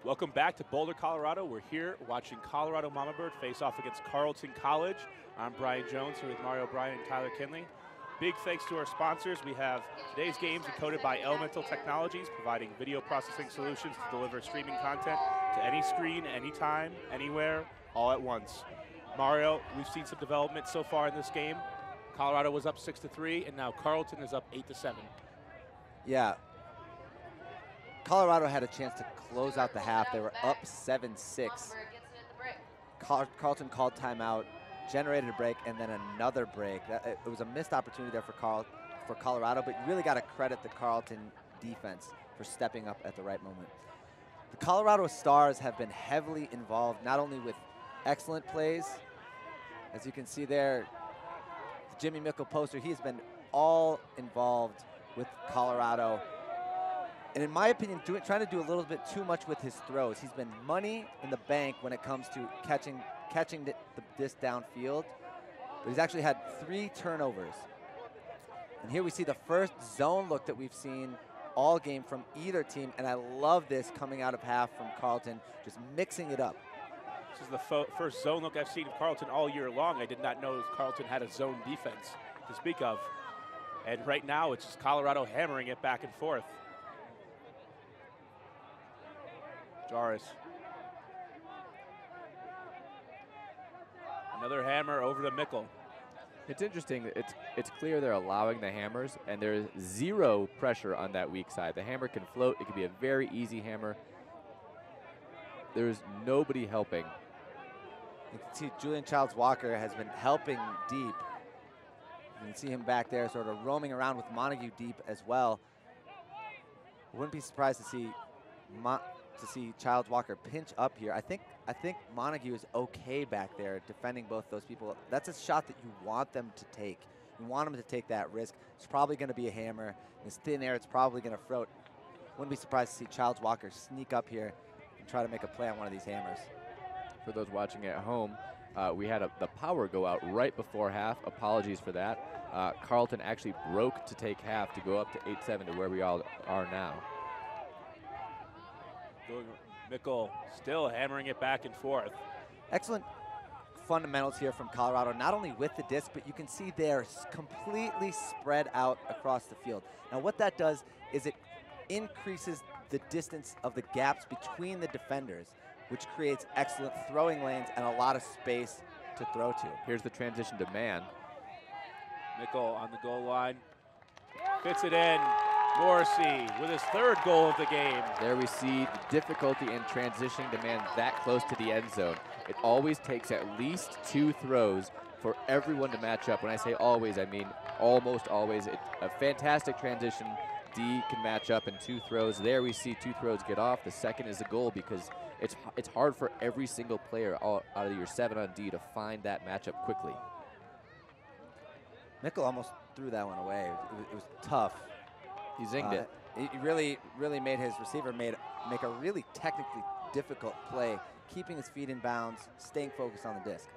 Welcome back to Boulder, Colorado. We're here watching Colorado Mama Bird face off against Carleton College. I'm Brian Jones here with Mario Bryan and Tyler Kinley. Big thanks to our sponsors. We have today's games encoded by Elemental Technologies, providing video processing solutions to deliver streaming content to any screen, anytime, anywhere, all at once. Mario, we've seen some development so far in this game. Colorado was up 6-3, and now Carleton is up 8-7. Yeah. Colorado had a chance to close out the half. They were up 7-6. Carleton called timeout, generated a break, and then another break. It was a missed opportunity there for Colorado, but you really got to credit the Carleton defense for stepping up at the right moment. The Colorado Stars have been heavily involved, not only with excellent plays. As you can see there, the Jimmy Mickle poster, he has been all involved with Colorado. And in my opinion, trying to do a little bit too much with his throws. He's been money in the bank when it comes to catching this downfield. But he's actually had 3 turnovers. And here we see the first zone look that we've seen all game from either team. And I love this coming out of half from Carleton, just mixing it up. This is the first zone look I've seen of Carleton all year long. I did not know Carleton had a zone defense to speak of. And right now, it's just Colorado hammering it back and forth. Jarvis. Another hammer over to Mickle. It's interesting. It's clear they're allowing the hammers, and there's 0 pressure on that weak side. The hammer can float. It can be a very easy hammer. There's nobody helping. You can see Julian Childs-Walker has been helping deep. You can see him back there sort of roaming around with Montague deep as well. Wouldn't be surprised to see Childs-Walker pinch up here. I think Montague is okay back there defending both those people. That's a shot that you want them to take. You want them to take that risk. It's probably going to be a hammer. In this thin air, it's probably going to float. Wouldn't be surprised to see Childs-Walker sneak up here and try to make a play on one of these hammers. For those watching at home, we had the power go out right before half. Apologies for that. Carleton actually broke to take half to go up to 8-7 to where we all are now. Mickle still hammering it back and forth. Excellent fundamentals here from Colorado, not only with the disc, but you can see they're completely spread out across the field. Now what that does is it increases the distance of the gaps between the defenders, which creates excellent throwing lanes and a lot of space to throw to. Here's the transition to man. Mickle on the goal line. Fits it in. Morrissey with his 3rd goal of the game. There we see the difficulty in transitioning to man that close to the end zone. It always takes at least 2 throws for everyone to match up. When I say always, I mean almost always. A fantastic transition. D can match up in 2 throws. There we see 2 throws get off. The second is a goal because it's hard for every single player out of your 7 on D to find that matchup quickly. Mickle almost threw that one away. It was tough. He zinged it. He really made his receiver make a really technically difficult play, keeping his feet in bounds, staying focused on the disc.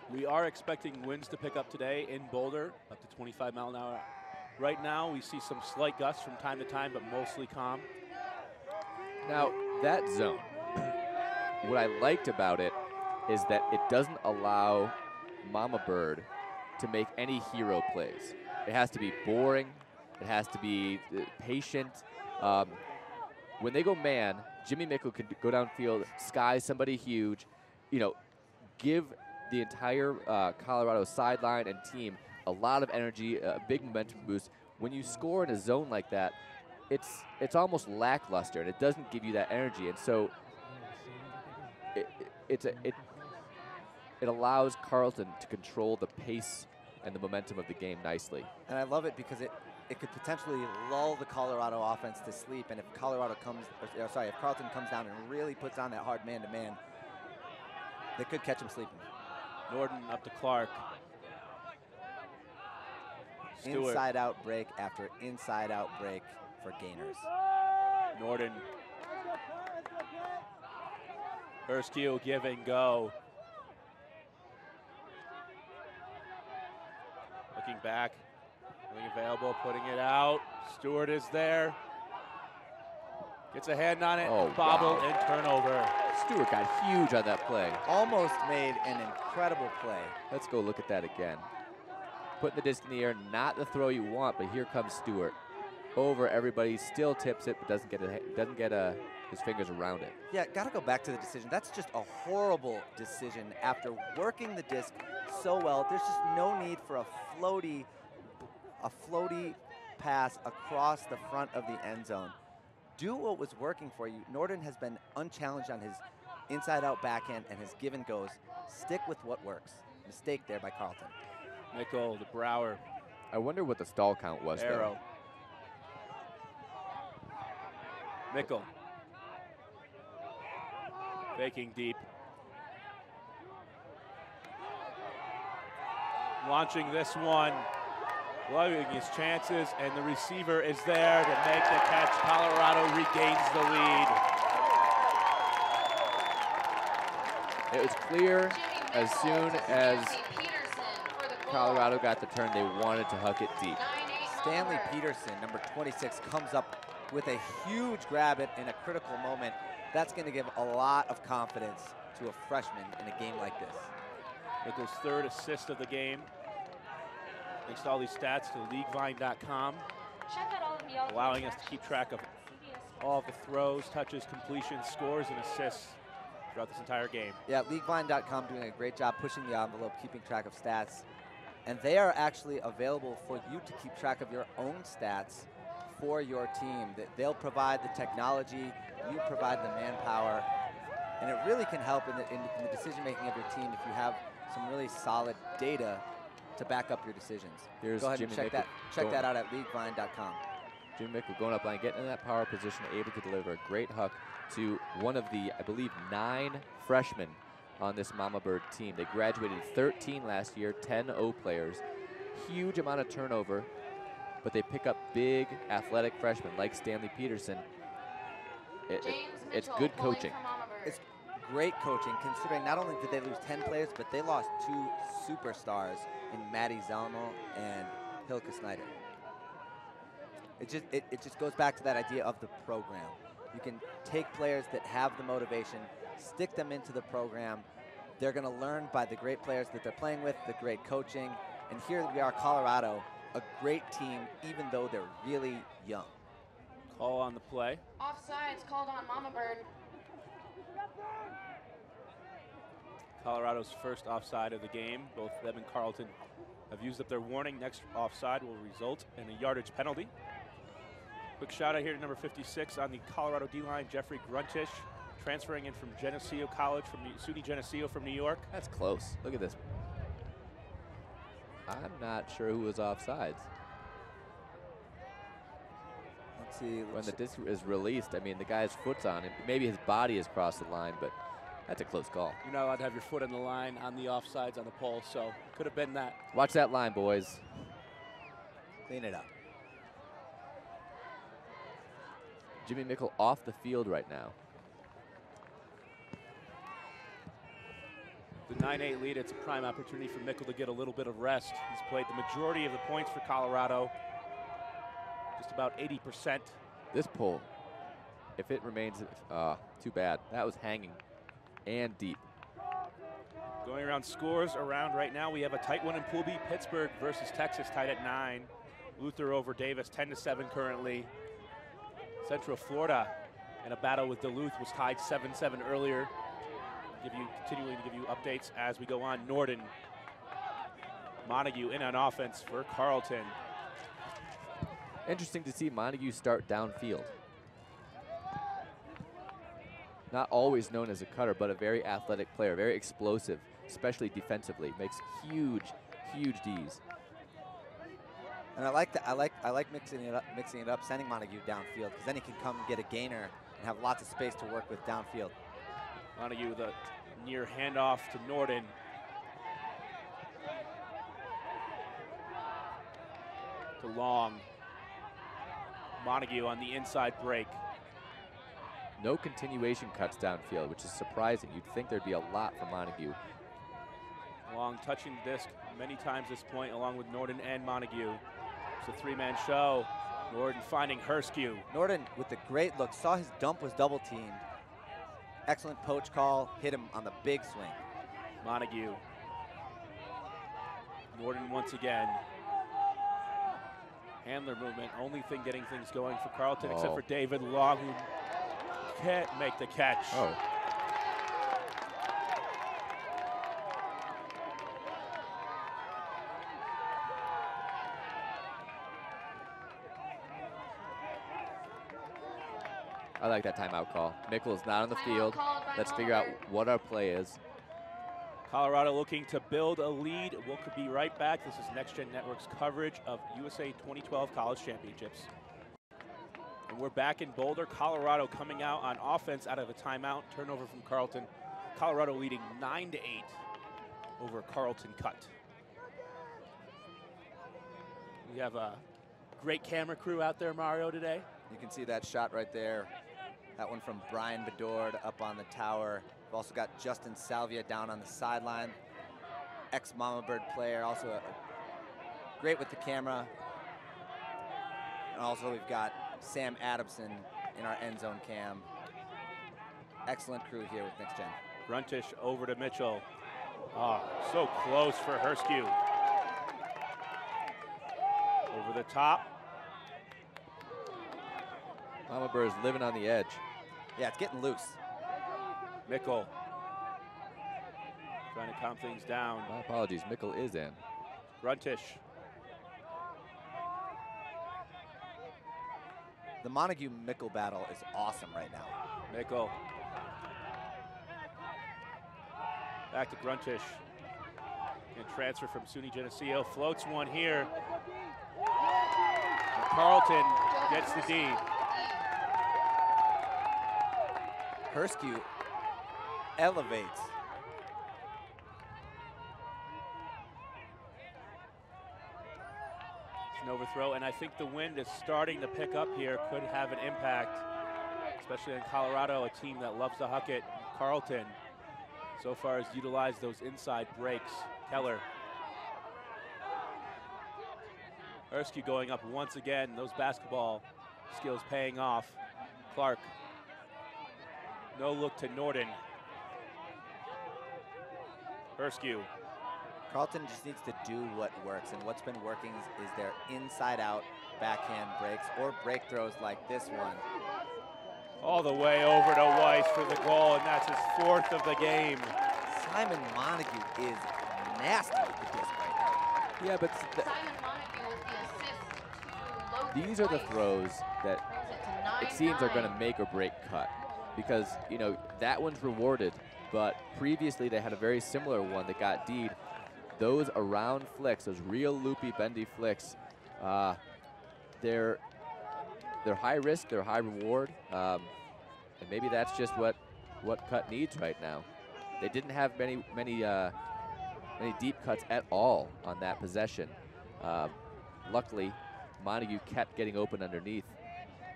We are expecting winds to pick up today in Boulder, up to 25 mile an hour. Right now, we see some slight gusts from time to time, but mostly calm. Now, that zone, what I liked about it is that it doesn't allow Mama Bird to make any hero plays. It has to be boring. It has to be patient. When they go man, Jimmy Mickle could go downfield, sky somebody huge, give the entire Colorado sideline and team a lot of energy, a big momentum boost. When you score in a zone like that, it's almost lackluster, and it doesn't give you that energy. And so it allows Carleton to control the pace and the momentum of the game nicely. And I love it because it could potentially lull the Colorado offense to sleep. And if Carleton comes down and really puts on that hard man-to-man, they could catch him sleeping. Norden up to Clark. Stewart. Inside-out break after inside-out break for gainers. Norden. Erskine give and go. Looking back, having available, putting it out. Stewart is there. Gets a hand on it, Oh, bobble, wow. and turnover. Stewart got huge on that play. Almost made an incredible play. Let's go look at that again. Putting the disc in the air, not the throw you want, but here comes Stewart. Over everybody, still tips it, but doesn't get his fingers around it. Yeah, gotta go back to the decision. That's just a horrible decision. After working the disc so well, there's just no need for a floaty pass across the front of the end zone. Do what was working for you. Norden has been unchallenged on his inside-out backhand and his give and goes. Stick with what works. Mistake there by Carleton. Mickle, the Brower, I wonder what the stall count was there. arrow. Mickle. Faking deep. Launching this one. Loving his chances, and the receiver is there to make the catch. Colorado regains the lead. It was clear as soon as Colorado got the turn, they wanted to huck it deep. Stanley Peterson, number 26, comes up with a huge grab in a critical moment. That's going to give a lot of confidence to a freshman in a game like this. Mickle's third assist of the game. Thanks to all these stats to leaguevine.com, allowing us to keep track of all of the throws, touches, completions, scores, and assists throughout this entire game. Yeah, leaguevine.com doing a great job pushing the envelope, keeping track of stats. And they are actually available for you to keep track of your own stats for your team. They'll provide the technology, you provide the manpower, and it really can help in the decision-making of your team if you have some really solid data to back up your decisions. Here's Go ahead Jimmy and check that out at leaguevine.com. Jimmy Mickle going up line, getting in that power position, able to deliver a great huck to one of the, I believe, 9 freshmen on this Mama Bird team. They graduated 13 last year, 10 O players. Huge amount of turnover, but they pick up big athletic freshmen like Stanley Peterson. It's good coaching. It's great coaching, considering not only did they lose 10 players, but they lost 2 superstars in Maddie Zelmo and Hilke Snyder. It just goes back to that idea of the program. You can take players that have the motivation, stick them into the program. They're going to learn by the great players that they're playing with, the great coaching. And here we are, Colorado, a great team, even though they're really young. Call on the play. Offsides called on Mama Bird. Colorado's first offside of the game. Both them and Carleton have used up their warning. Next offside will result in a yardage penalty. Quick shout out here to number 56 on the Colorado D-line, Jeffrey Gruntish, transferring in from Geneseo College, from SUNY Geneseo from New York. That's close. Look at this. I'm not sure who was offsides. Let's see. When the disc is released, I mean, the guy's foot's on it. Maybe his body has crossed the line, but that's a close call. You're not allowed to have your foot on the line on the offsides on the pole, so could have been that. Watch that line, boys. Clean it up. Jimmy Mickle off the field right now. The 9-8 lead, it's a prime opportunity for Mickle to get a little bit of rest. He's played the majority of the points for Colorado, just about 80%. This pull, if it remains, too bad. That was hanging and deep. Going around scores around right now, we have a tight one in Pool B. Pittsburgh versus Texas tied at 9. Luther over Davis, 10-7 currently. Central Florida in a battle with Duluth was tied 7-7 earlier. Continuing to give you updates as we go on. Norden, Montague in on offense for Carleton. Interesting to see Montague start downfield. Not always known as a cutter, but a very athletic player, very explosive, especially defensively. Makes huge, huge Ds. And I like that. I like mixing it up, sending Montague downfield, because then he can come get a gainer and have lots of space to work with downfield. Montague, the near handoff to Norden. To Long. Montague on the inside break. No continuation cuts downfield, which is surprising. You'd think there'd be a lot from Montague. Long touching the disc many times this point, along with Norden and Montague. It's a 3-man show. Norden finding Herskew. Norden with the great look, saw his dump was double teamed. Excellent poach call, hit him on the big swing. Montague. Norden once again. Handler movement, only thing getting things going for Carleton, except for David Long, who can't make the catch. Oh. I like that timeout call. Mickle is not on the field. Let's figure out what our play is. Colorado looking to build a lead. We'll be right back. This is Next Gen Network's coverage of USA 2012 College Championships. And we're back in Boulder. Colorado coming out on offense out of a timeout. Turnover from Carleton. Colorado leading 9-8 over Carleton Cut. We have a great camera crew out there, Mario, today. You can see that shot right there. That one from Brian Bedord up on the tower. We've also got Justin Salvia down on the sideline. Ex-Mama Bird player, also great with the camera. And also we've got Sam Adamson in our end zone cam. Excellent crew here with Next Gen. Runtish over to Mitchell. Oh, so close for Herskew. Over the top. Mama Bird's living on the edge. Yeah, it's getting loose. Mickle trying to calm things down. My apologies, Mickle is in. Runtish. The Montague-Mickle battle is awesome right now. Mickle. Back to Gruntish. And transfer from SUNY Geneseo. Floats one here. And Carleton gets the D. Herskew elevates. It's an overthrow, and I think the wind is starting to pick up here. Could have an impact, especially in Colorado, a team that loves to huck it. Carleton so far has utilized those inside breaks. Keller. Herskew going up once again. Those basketball skills paying off. Clark. No look to Norden. Herskew. Carleton just needs to do what works, and what's been working is their inside-out backhand breaks or break throws like this one. All the way over to Weiss for the goal, and that's his 4th of the game. Simon Montague is nasty with the disc right now. Yeah, but Simon Montague with the assist to these are the throws that it seems are going to make or break Cut, because you know that one's rewarded, but previously they had a very similar one that got D'd. Those around flicks, those real loopy, bendy flicks, they're high risk, they're high reward, and maybe that's just what Cut needs right now. They didn't have many deep cuts at all on that possession. Luckily, Montague kept getting open underneath.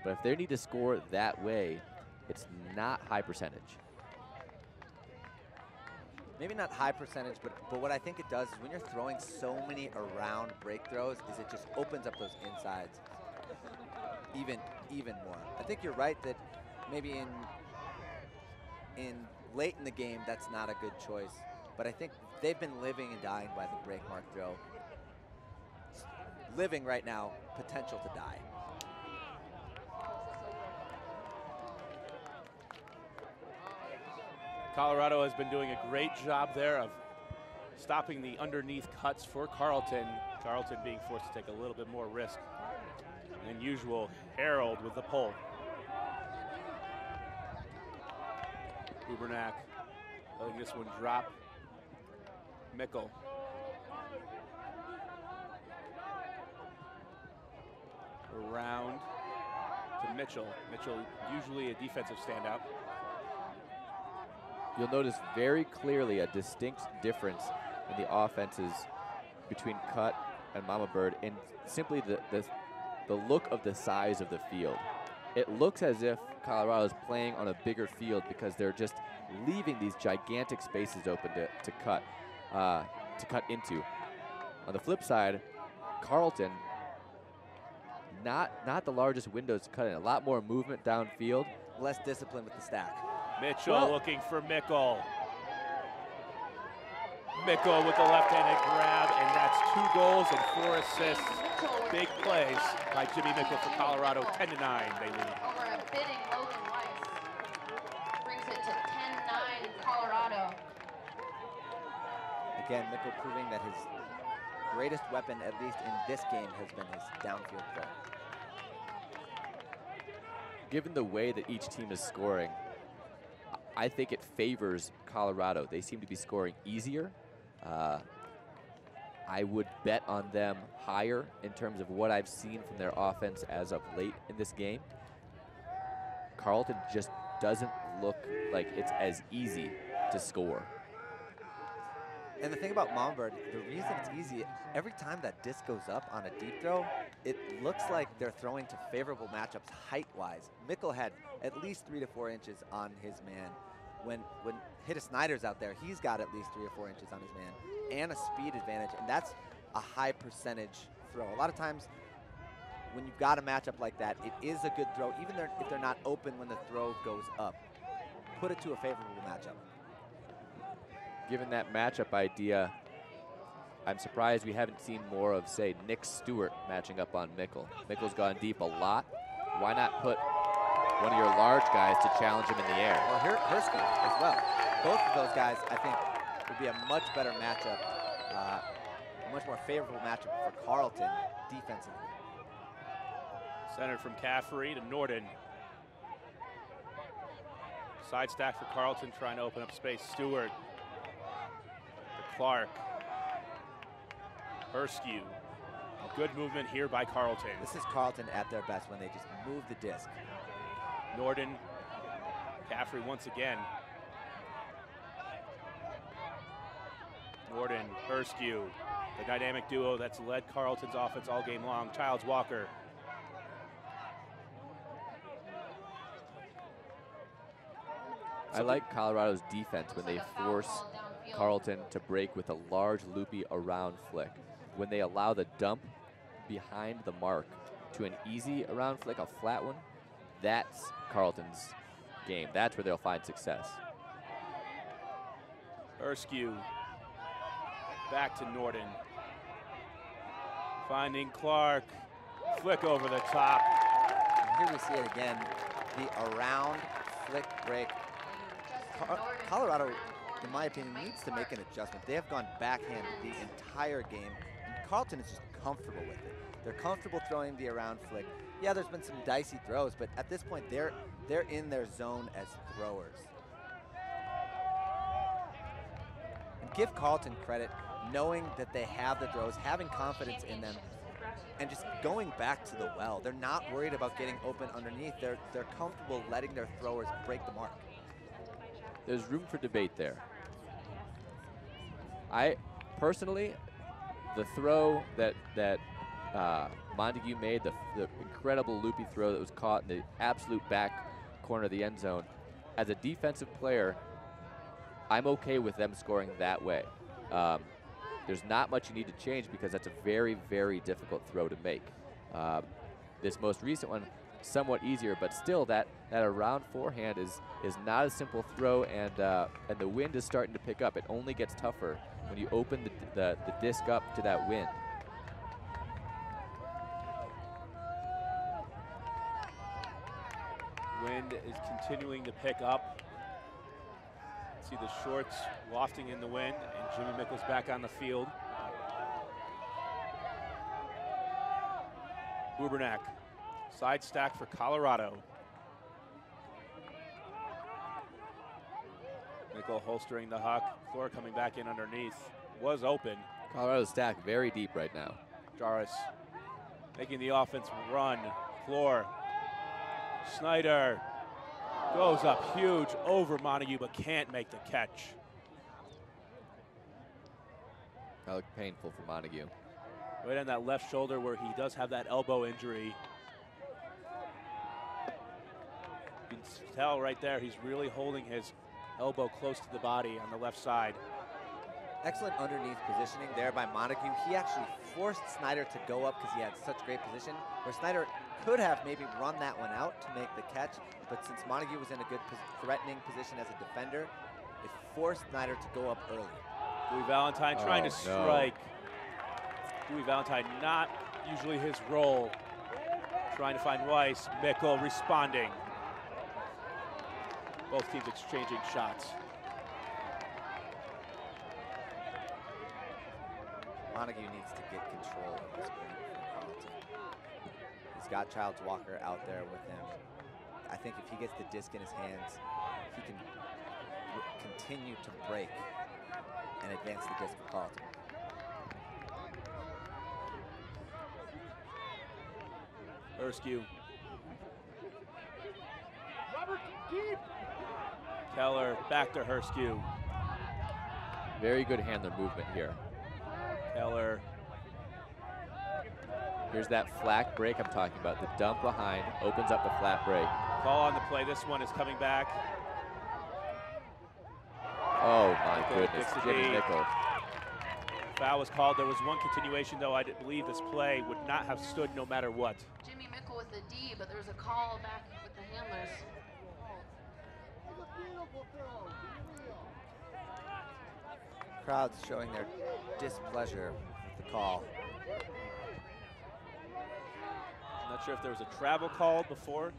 But if they need to score that way, it's not high percentage. Maybe not high percentage, but what I think it does is when you're throwing so many around break throws, is it just opens up those insides even more. I think you're right that maybe in late in the game, that's not a good choice. But I think they've been living and dying by the break mark throw. Living right now, potential to die. Colorado has been doing a great job there of stopping the underneath cuts for Carleton. Carleton being forced to take a little bit more risk than usual. Harold with the pull. Ubernack letting this one drop. Mickle. Around to Mitchell. Mitchell usually a defensive standout. You'll notice very clearly a distinct difference in the offenses between Cut and Mama Bird in simply the look of the size of the field. It looks as if Colorado is playing on a bigger field because they're just leaving these gigantic spaces open to cut into. On the flip side, Carleton not the largest windows to cut in. A lot more movement downfield. Less discipline with the stack. Mitchell looking for Mickle. Mickle with the left-handed grab, and that's 2 goals and 4 assists. Big plays by Jimmy Mickle for Colorado. 10-9, they lead. Over a bidding Logan Weiss. Brings it to 10-9 Colorado. Again, Mickle proving that his greatest weapon, at least in this game, has been his downfield play. Given the way that each team is scoring, I think it favors Colorado. They seem to be scoring easier. I would bet on them higher in terms of what I've seen from their offense as of late in this game. Carleton just doesn't look like it's as easy to score. And the thing about Monbird, the reason it's easy, every time that disc goes up on a deep throw, it looks like they're throwing to favorable matchups height-wise. Mickle had at least 3 to 4 inches on his man. When Hitta Snyder's out there, he's got at least 3 or 4 inches on his man and a speed advantage, and that's a high percentage throw. A lot of times when you've got a matchup like that, it is a good throw, even if they're not open when the throw goes up. Put it to a favorable matchup. Given that matchup idea, I'm surprised we haven't seen more of, say, Nick Stewart matching up on Mickle. Mickle's gone deep a lot. Why not put one of your large guys to challenge him in the air? Or Hursky as well. Both of those guys, I think, would be a much better matchup, a much more favorable matchup for Carleton defensively. Centered from Caffrey to Norden. Side stack for Carleton, trying to open up space. Stewart to Clark. Hurskew. Good movement here by Carleton. This is Carleton at their best when they just move the disc. Norden, Caffrey once again. Norden, Hurskew, the dynamic duo that's led Carleton's offense all game long. Childs Walker. I like Colorado's defense when they force Carleton to break with a large loopy around flick. When they allow the dump behind the mark to an easy around flick, a flat one, that's Carleton's game. That's where they'll find success. Hurskew back to Norden. Finding Clark. Flick over the top. And here we see it again, the around flick break. Colorado, in my opinion, needs to make an adjustment. They have gone backhand the entire game, and Carleton is just comfortable with it. They're comfortable throwing the around flick. Yeah, there's been some dicey throws, but at this point, they're in their zone as throwers. And give Carleton credit, knowing that they have the throws, having confidence in them, and just going back to the well. They're not worried about getting open underneath. They're comfortable letting their throwers break the mark. There's room for debate there. I personally, the throw that Montague made, the incredible loopy throw that was caught in the absolute back corner of the end zone, as a defensive player, I'm okay with them scoring that way. There's not much you need to change because that's a very, very difficult throw to make. This most recent one, somewhat easier, but still that around forehand is not a simple throw, and the wind is starting to pick up. It only gets tougher when you open the disc up to that wind. Wind is continuing to pick up. See the shorts wafting in the wind, and Jimmy Mickle's back on the field. Bubernak, side stack for Colorado. Mickle holstering the huck. Floor coming back in underneath. Was open. Colorado's stack very deep right now. Jarvis making the offense run. Floor. Snyder goes up huge over Montague, but can't make the catch. That looked painful for Montague. Right on that left shoulder where he does have that elbow injury. You can tell right there he's really holding his elbow close to the body on the left side. Excellent underneath positioning there by Montague. He actually forced Snyder to go up because he had such great position, where Snyder could have maybe run that one out to make the catch, but since Montague was in a good threatening position as a defender, it forced Snyder to go up early. Dewey Valentine trying to strike. Dewey Valentine, not usually his role. Trying to find Weiss. Mickle responding. Both teams exchanging shots. Montague needs to get control of this point for Carleton. He's got Childs Walker out there with him. I think if he gets the disc in his hands, he can continue to break and advance the disc for Carleton. Erskew. Keller back to Erskew. Very good handler movement here. Keller. Here's that flat break I'm talking about. The dump behind opens up the flat break. Call on the play. This one is coming back. Oh my goodness, Jimmy Mickle. Foul was called. There was one continuation, though. I believe this play would not have stood no matter what. Jimmy Mickle with the D, but there was a call back with the handlers. Crowds showing their displeasure with the call. I'm not sure if there was a travel called before.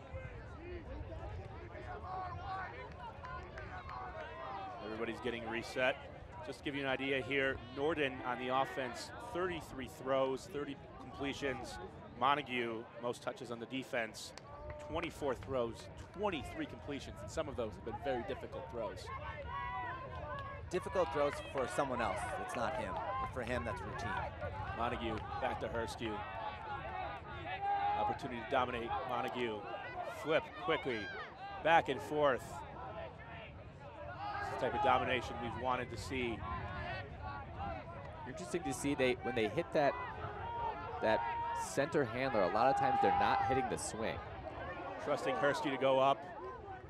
Everybody's getting reset. Just to give you an idea here, Norden on the offense, 33 throws, 30 completions. Montague, most touches on the defense, 24 throws, 23 completions, and some of those have been very difficult throws. Difficult throws for someone else. It's not him. But for him, that's routine. Montague back to Erskew. Opportunity to dominate. Montague flip quickly, back and forth. This is the type of domination we've wanted to see. Interesting to see when they hit that center handler, a lot of times they're not hitting the swing. Trusting Erskew to go up,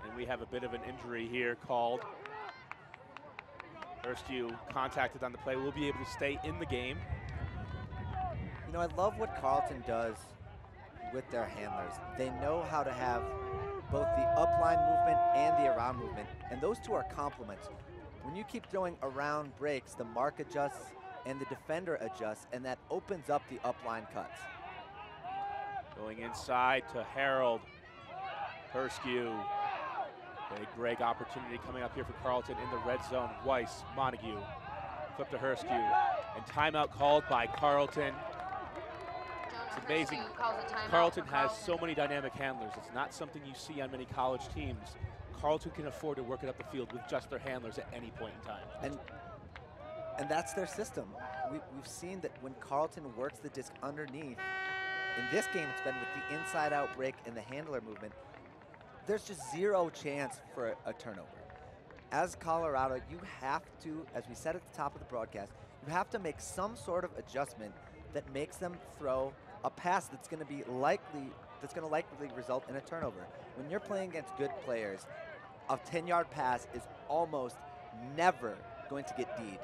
and we have a bit of an injury here called. Erskew contacted on the play, will be able to stay in the game. You know, I love what Carleton does with their handlers. They know how to have both the upline movement and the around movement, and those two are complements. When you keep throwing around breaks, the mark adjusts and the defender adjusts, and that opens up the upline cuts. Going inside to Harold. Erskew. Big break opportunity coming up here for Carleton in the red zone. Weiss, Montague, flip to Erskew, and timeout called by Carleton. It's amazing. Carleton has so many dynamic handlers. It's not something you see on many college teams. Carleton can afford to work it up the field with just their handlers at any point in time. And that's their system. We've seen that when Carleton works the disc underneath, in this game it's been with the inside-out break and the handler movement, there's just zero chance for a turnover. As Colorado, you have to, as we said at the top of the broadcast, you have to make some sort of adjustment that makes them throw a pass that's going to likely result in a turnover. When you're playing against good players, a 10-yard pass is almost never going to get D'd.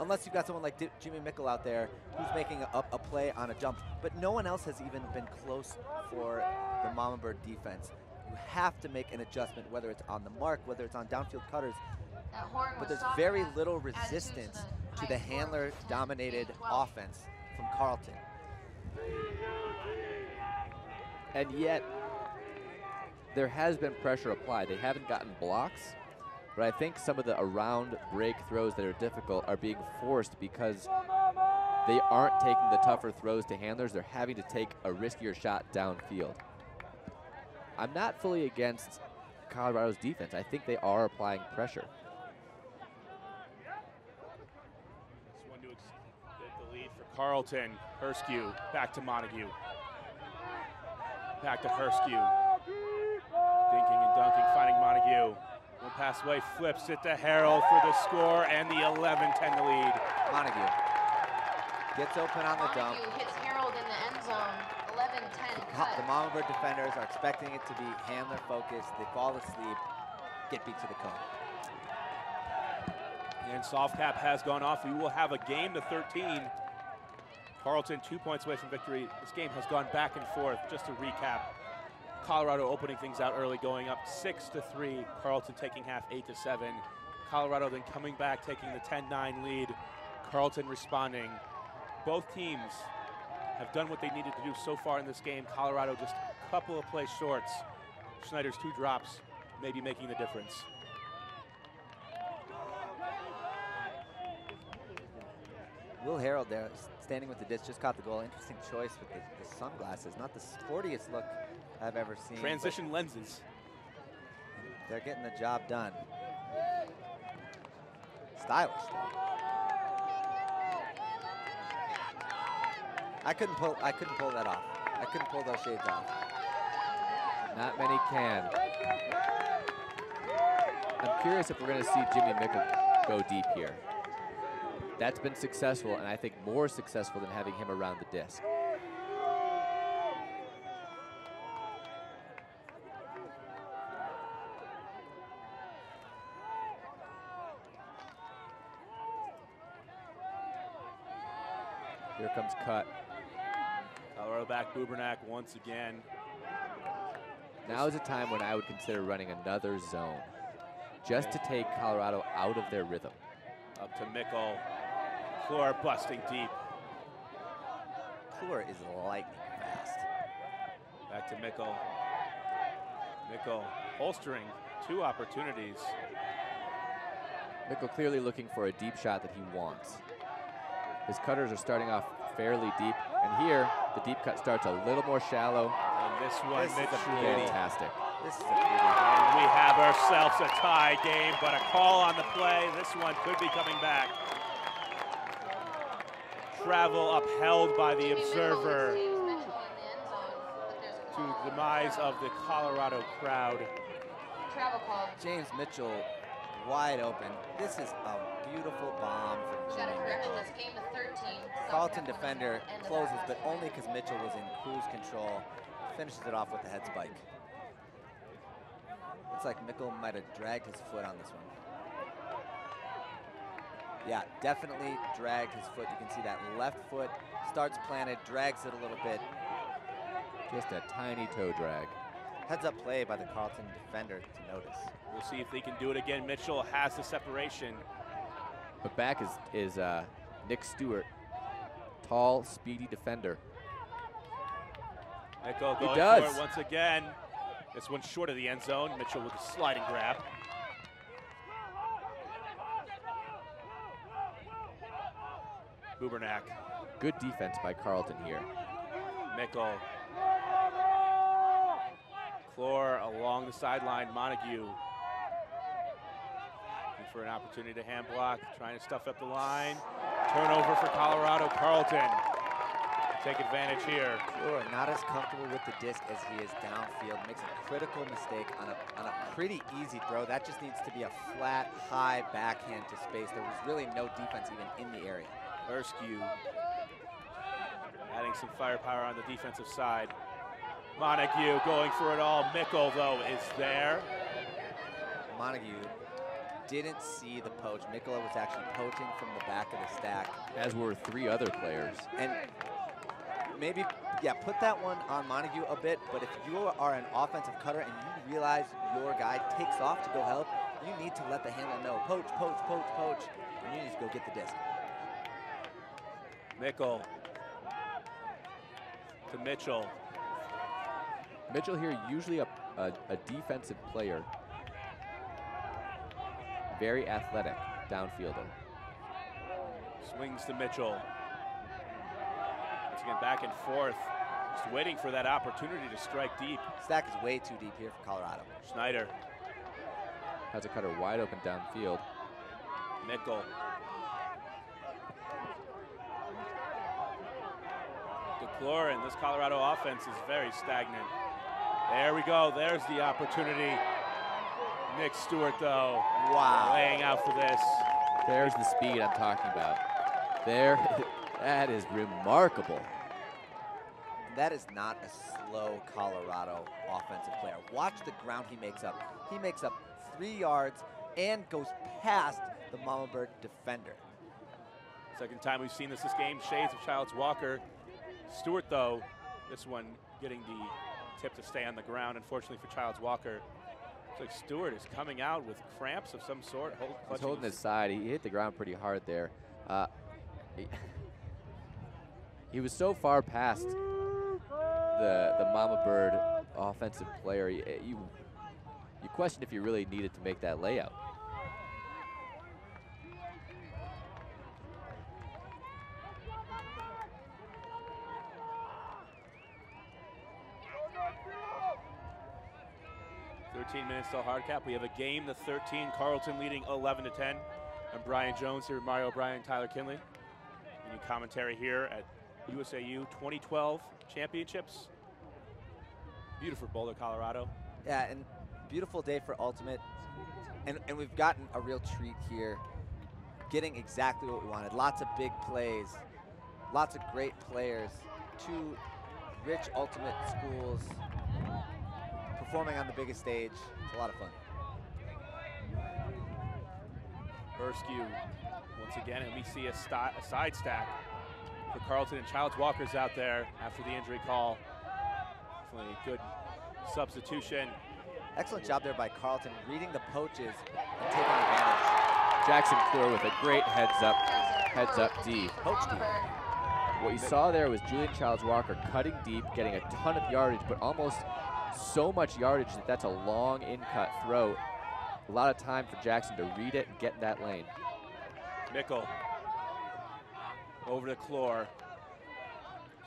Unless you've got someone like Jimmy Mickle out there who's making a play on a jump. But no one else has even been close for the Mama Bird defense. You have to make an adjustment, whether it's on the mark, whether it's on downfield cutters. But there's very little resistance to the handler-dominated offense from Carleton. And yet, there has been pressure applied. They haven't gotten blocks, but I think some of the around break throws that are difficult are being forced because they aren't taking the tougher throws to handlers. They're having to take a riskier shot downfield. I'm not fully against Colorado's defense. I think they are applying pressure. This one to get the lead for Carleton. Erskew back to Montague. Back to Erskew. Dinking and dunking, finding Montague. One pass away, flips it to Harold for the score and the 11-10 lead. Montague gets open on the dump. Montague hits Harold in the end zone. 11-10 cut. The Mama Bird defenders are expecting it to be handler focused. They fall asleep, get beat to the cone. And soft cap has gone off. We will have a game to 13. Carleton 2 points away from victory. This game has gone back and forth. Just to recap, Colorado opening things out early, going up 6-3. Carleton taking half 8-7. Colorado then coming back, taking the 10-9 lead. Carleton responding. Both teams have done what they needed to do so far in this game. Colorado just a couple of play shorts. Schneider's 2 drops, maybe making the difference. Will Harold there, standing with the disc, just caught the goal. Interesting choice with the sunglasses. Not the sportiest look I've ever seen. Transition lenses. They're getting the job done. Stylish. I couldn't pull that off. I couldn't pull those shades off. Not many can. I'm curious if we're going to see Jimmy Mickle go deep here. That's been successful, and I think more successful than having him around the disc. Here comes cut. Colorado back, Bubernak once again. Now is a time when I would consider running another zone, just to take Colorado out of their rhythm. Up to Mickle. Floor busting deep. Floor is lightning fast. Back to Mickle. Mickle holstering 2 opportunities. Mickle clearly looking for a deep shot that he wants. His cutters are starting off fairly deep, and here the deep cut starts a little more shallow. And this one, This is a Mitchell. beauty. Fantastic. This is a beauty. And we have ourselves a tie game, but a call on the play. This one could be coming back. Travel upheld by the observer to the demise of the Colorado crowd. Travel call. James Mitchell wide open. This is a beautiful bomb from Got a Jimmy correction. Mitchell. This came to 13. Carleton defender closes, but only because Mitchell was in cruise control. Finishes it off with a head spike. Looks like Mickle might have dragged his foot on this one. Yeah, definitely dragged his foot. You can see that left foot starts planted, drags it a little bit. Just a tiny toe drag. Heads up play by the Carleton defender to notice. We'll see if they can do it again. Mitchell has the separation. But back is Nick Stewart, tall, speedy defender. Mickle He going does. for it once again. This one's short of the end zone. Mitchell with a sliding grab. Bubernak. Good defense by Carleton here. Mickle. Clore along the sideline. Montague. Looking for an opportunity to hand block. Trying to stuff up the line. Turnover for Colorado. Carleton. Take advantage here. Sure, not as comfortable with the disc as he is downfield. Makes a critical mistake on a pretty easy throw. That just needs to be a flat, high backhand to space. There was really no defense even in the area. Erskine adding some firepower on the defensive side. Montague going for it all. Mickle, though, is there. Montague didn't see the poach. Mickle was actually poaching from the back of the stack. As were 3 other players. And maybe, yeah, put that one on Montague a bit, but if you are an offensive cutter and you realize your guy takes off to go help, you need to let the handler know, poach, poach, poach, poach, and you need to go get the disc. Mickle to Mitchell. Mitchell here, usually a defensive player. Very athletic downfielder. Swings to Mitchell. Once again, back and forth. Just waiting for that opportunity to strike deep. Stack is way too deep here for Colorado. Schneider. Has a cutter wide open downfield. Mickle. DeClorin, this Colorado offense is very stagnant. There we go. There's the opportunity. Nick Stewart, though, Wow. laying out for this. There's the speed I'm talking about. There, that is remarkable. That is not a slow Colorado offensive player. Watch the ground he makes up. He makes up 3 yards and goes past the Mama Bird defender. Second time we've seen this game, shades of Childs Walker. Stewart, though, this one getting the tip to stay on the ground, unfortunately for Childs Walker. Looks like Stewart is coming out with cramps of some sort. He's holding his side. He hit the ground pretty hard there. He was so far past the Mama Bird offensive player. You question if you really needed to make that layout. Minutes till hard cap. We have a game, the 13, Carleton leading 11-10. I'm Brian Jones here with Mario O'Brien, Tyler Kinley. Any commentary here at USAU 2012 championships. Beautiful Boulder, Colorado. Yeah, and beautiful day for Ultimate. And we've gotten a real treat here, getting exactly what we wanted. Lots of big plays, lots of great players, 2 rich Ultimate schools performing on the biggest stage. It's a lot of fun. Burskew once again, and we see a side stack for Carleton, and Childs Walker's out there after the injury call. Definitely a good substitution. Excellent job there by Carleton, reading the poaches and taking advantage. Jackson Clear with a great heads up D. Poach D. What you saw there was Julian Childs Walker cutting deep, getting a ton of yardage, but almost so much yardage that that's a long in-cut throw. A lot of time for Jackson to read it and get in that lane. Mickle over to Clore.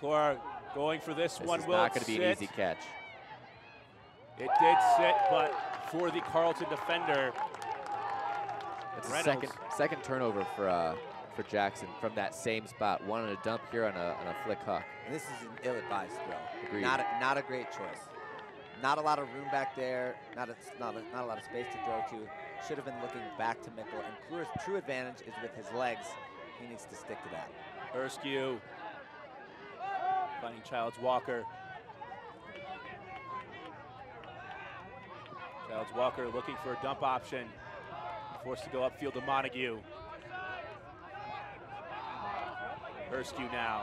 Clore going for this one. This is will not going to be an sit. easy catch. It did sit, but for the Carleton defender, It's a second turnover for Jackson from that same spot. One on a dump here on a flick huck. And this is an ill-advised throw. Agreed. Not a great choice. Not a lot of room back there. Not a lot of space to throw to. Should have been looking back to Mickle. And Kluwer's true advantage is with his legs. He needs to stick to that. Burskew finding Childs Walker. Childs Walker looking for a dump option. Forced to go upfield to Montague. Burskew now.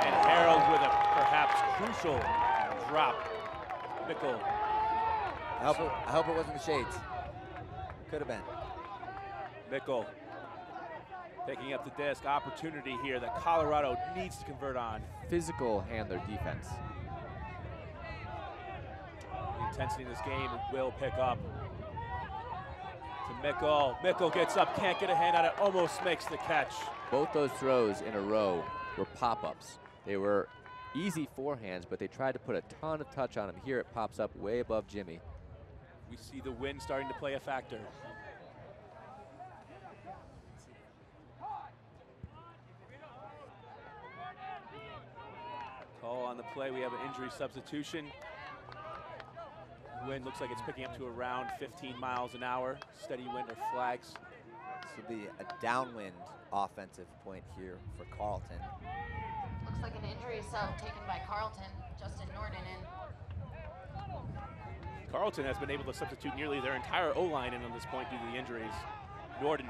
And Harold with a perhaps crucial drop. Mickle. I hope it wasn't the shades. Could have been. Mickle picking up the disc. Opportunity here that Colorado needs to convert on. Physical handler defense. The intensity in this game will pick up. To Mickle. Mickle gets up, can't get a hand on it, almost makes the catch. Both those throws in a row were pop-ups. They were easy forehands, but they tried to put a ton of touch on him. Here it pops up way above Jimmy. We see the wind starting to play a factor. Call on the play, we have an injury substitution. Wind looks like it's picking up to around 15 miles an hour. Steady wind or flags. This will be a downwind offensive point here for Carleton. Looks like an injury sub taken by Carleton. Justin Norden in. Carleton has been able to substitute nearly their entire O-line in on this point due to the injuries. Norden.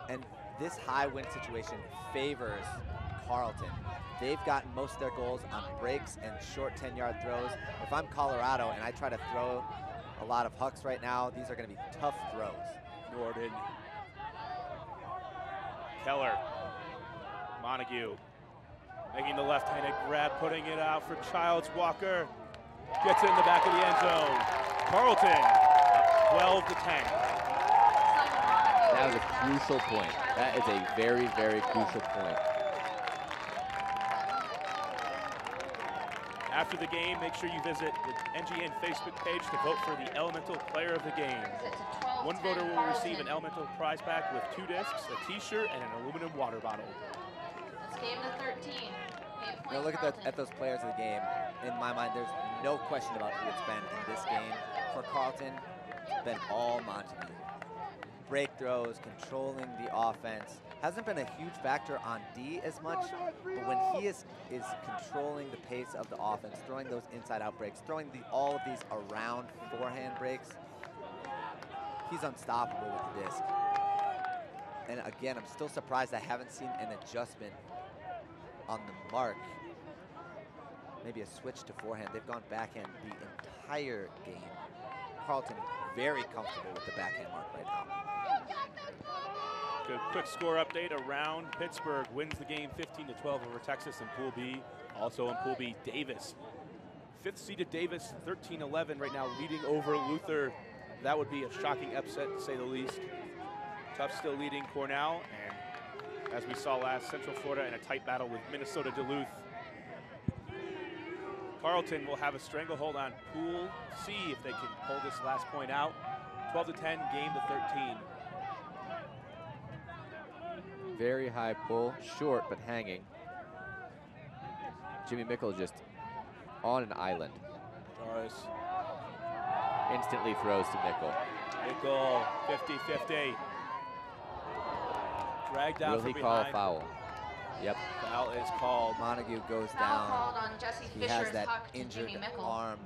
And this high wind situation favors Carleton. They've gotten most of their goals on breaks and short 10-yard throws. If I'm Colorado and I try to throw a lot of hucks right now, these are going to be tough throws. Norden. Keller. Montague. Making the left-handed grab, putting it out for Childs Walker. Gets it in the back of the end zone. Carleton, 12-10. That was a crucial point. That is a very, very crucial point. After the game, make sure you visit the NGN Facebook page to vote for the Elemental Player of the Game. One voter will receive an Elemental prize pack with 2 discs, a t-shirt, and an aluminum water bottle. Let's game to 13. Now look at those players of the game. In my mind, there's no question about who it's been in this game. For Carleton, it's been all Montague. break throws, controlling the offense. Hasn't been a huge factor on D as much, but when he is controlling the pace of the offense, throwing those inside-out breaks, throwing all of these around forehand breaks, he's unstoppable with the disc. And again, I'm still surprised I haven't seen an adjustment on the mark. Maybe a switch to forehand. They've gone backhand the entire game. Carleton very comfortable with the backhand mark right now. Good quick score update around Pittsburgh. Wins the game 15-12 over Texas in Pool B. Also in Pool B, Davis. 5th seeded Davis, 13-11 right now, leading over Luther. That would be a shocking upset, to say the least. Tufts still leading Cornell, and as we saw last, Central Florida in a tight battle with Minnesota Duluth. Carleton will have a stranglehold on Pool C if they can pull this last point out. 12-10, game to 13. Very high pull, short but hanging. Jimmy Mickle just on an island. Doris. Instantly throws to Mickle. Mickle, 50-50. Dragged down from behind. Will he call a foul? Yep. Foul is called. Montague goes Foul down. called on Jesse He Fisher's has that puck to injured Jimmy Mickle. arm.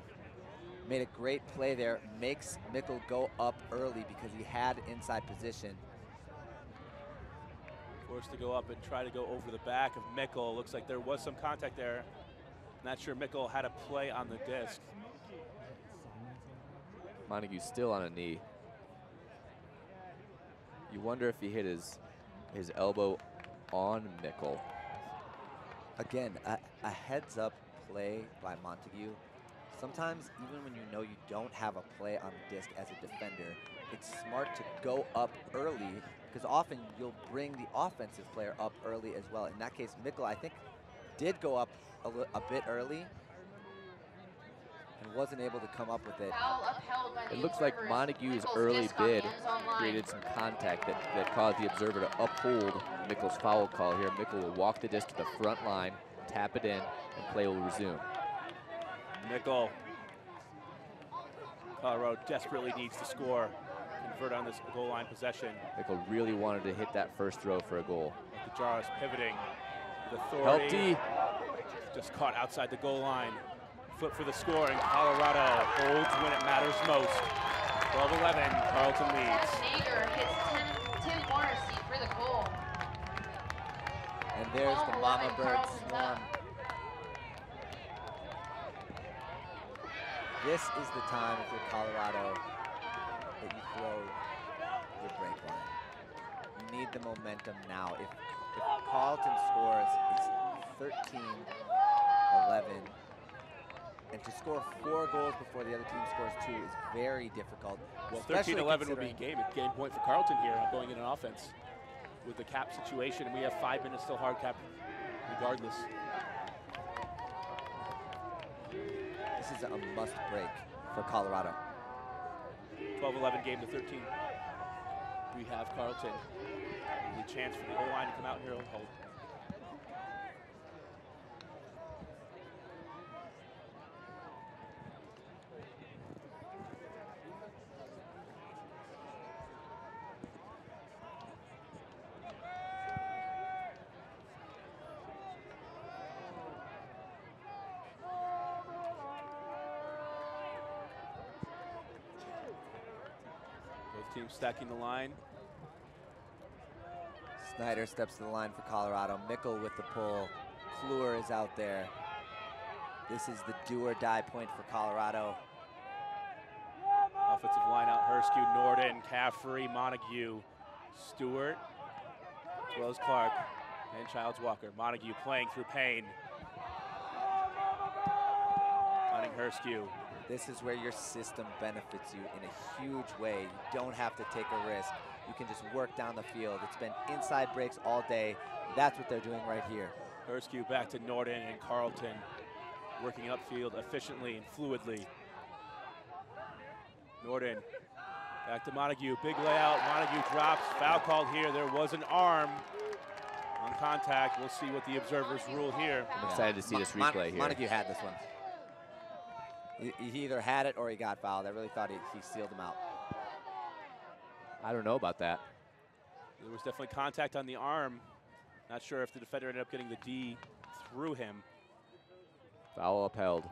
Made a great play there. Makes Mickle go up early because he had inside position. Forced to go up and try to go over the back of Mickle. Looks like there was some contact there. Not sure Mickle had a play on the disc. Montague still on a knee. You wonder if he hit his elbow on Mickle. Again, a heads-up play by Montague. Sometimes, even when you know you don't have a play on the disc as a defender, it's smart to go up early because often you'll bring the offensive player up early as well. In that case, Mickle, I think, did go up a bit early and wasn't able to come up with it. Foul upheld by the It looks like observers. Montague's Mickle's early disc on the bid end zone line. created some contact that caused the observer to uphold Mickle's foul call here. Mickle will walk the disc to the front line, tap it in, and play will resume. Mickle. Colorado desperately needs to score. Convert on this goal line possession. Mickle really wanted to hit that first throw for a goal. Jaros pivoting with authority. Help D. Just caught outside the goal line. Flip for the score, and Colorado holds when it matters most. 12-11, Carleton leads. Nager hits Tim Morrissey for the goal. And there's the 12-11, Mama Bird Carleton's swarm. up. This is the time if you're Colorado that you throw your break line. You need the momentum now. If Carleton scores, it's 13-11. And to score 4 goals before the other team scores 2 is very difficult. Well, especially 13-11 would be considering- game point for Carleton here, going in an offense with the cap situation. And we have 5 minutes still hard cap regardless. This is a must break for Colorado. 12-11, game to 13. We have Carleton. The chance for the goal line to come out here and hold. Both teams stacking the line. Snyder steps to the line for Colorado. Mickle with the pull. Kluwer is out there. This is the do or die point for Colorado. Offensive line out, Herskew, Norden, Caffrey, Montague, Stewart, as well as Clark and Childs Walker. Montague playing through Payne. Hunting Herskew. This is where your system benefits you in a huge way. You don't have to take a risk. You can just work down the field. It's been inside breaks all day. That's what they're doing right here. Herskew back to Norden and Carleton, working upfield efficiently and fluidly. Norden back to Montague, big layout. Montague drops, foul called here. There was an arm on contact. We'll see what the observers rule here. I'm excited to see this replay here. Montague had this one. He either had it or he got fouled. I really thought he sealed him out. I don't know about that. There was definitely contact on the arm. Not sure if the defender ended up getting the D through him. Foul upheld.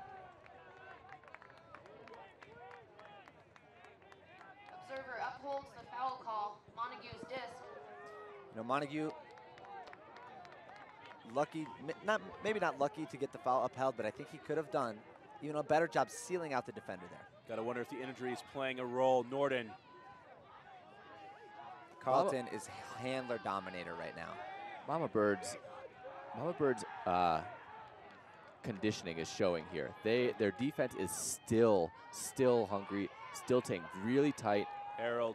Observer upholds the foul call. Montague's disc. You know, Montague, lucky, maybe not lucky to get the foul upheld, but I think he could have done even a better job sealing out the defender there. Gotta wonder if the injury is playing a role. Norden. Carleton is handler dominator right now. Mama Bird's conditioning is showing here. Their defense is still hungry, still taking really tight. Harold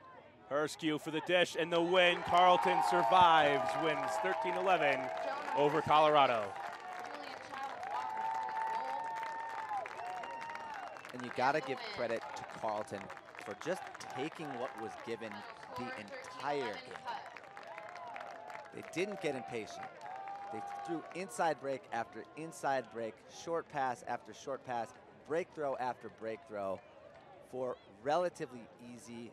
Herskew for the dish and the win. Carleton survives, wins 13-11 over Colorado. And you gotta give credit to Carleton for just taking what was given the entire game. They didn't get impatient. They threw inside break after inside break, short pass after short pass, break throw after break throw for relatively easy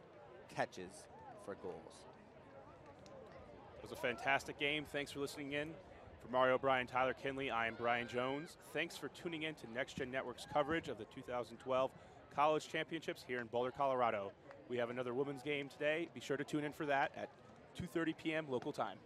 catches for goals. It was a fantastic game. Thanks for listening in. For Mario Bryan, Tyler Kinley, I am Brian Jones. Thanks for tuning in to Next Gen Network's coverage of the 2012 College Championships here in Boulder, Colorado. We have another women's game today. Be sure to tune in for that at 2:30 p.m. local time.